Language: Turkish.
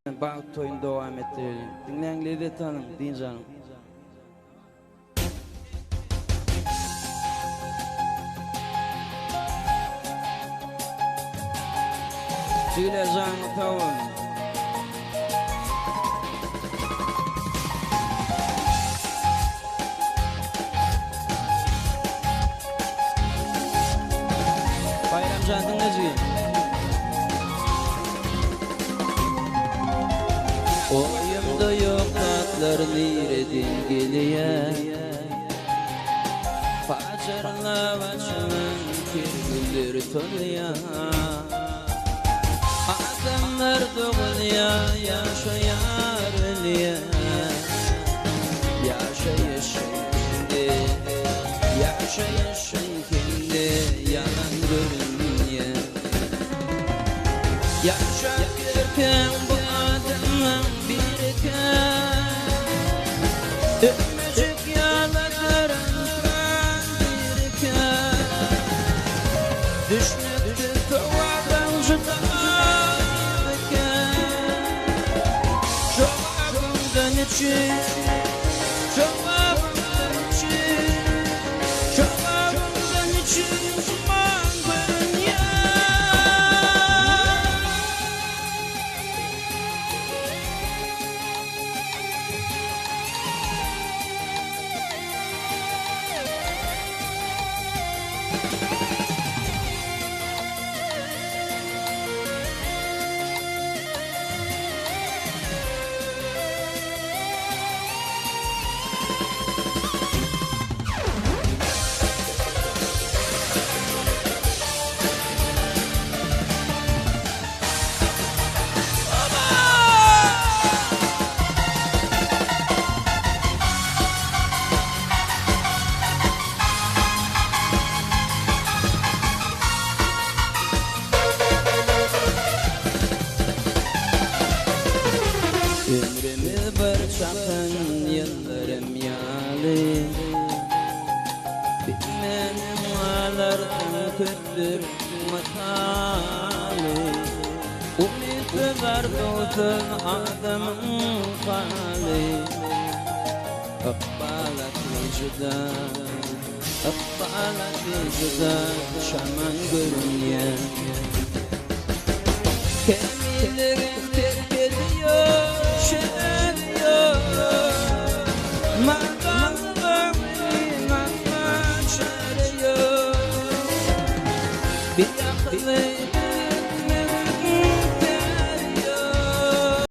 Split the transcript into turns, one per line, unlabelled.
Bağ toyunu devam ettirelim. Dinleyen Lezzet Hanım, Dinç Hanım. Söyle canı tavun. Bayram Can dinleyeceğim. Oyumda yok tatlar nereden geliyor? Facerla başımın kirgüller toluyor. Adamlar doğuluyor, yaşayar ölüyor. Yaşayış şimdi, yaşayış şimdi, yalan görünüyor. Yaşarken bu adamın bir kan, öpücük yalalarından bir kan. Düşmektir tovadan judan bir kan. Çoğabımdan için, çoğabımdan için, çoğabımdan için zaman görünüyor. Ömrümü bir çakın, yıllarım yalı. Benim ağlardım köktür matalı. Umut var doğdun adamın hali. Akbalat vücudan, akbalat vücudan şaman görünüyor. Kemilerim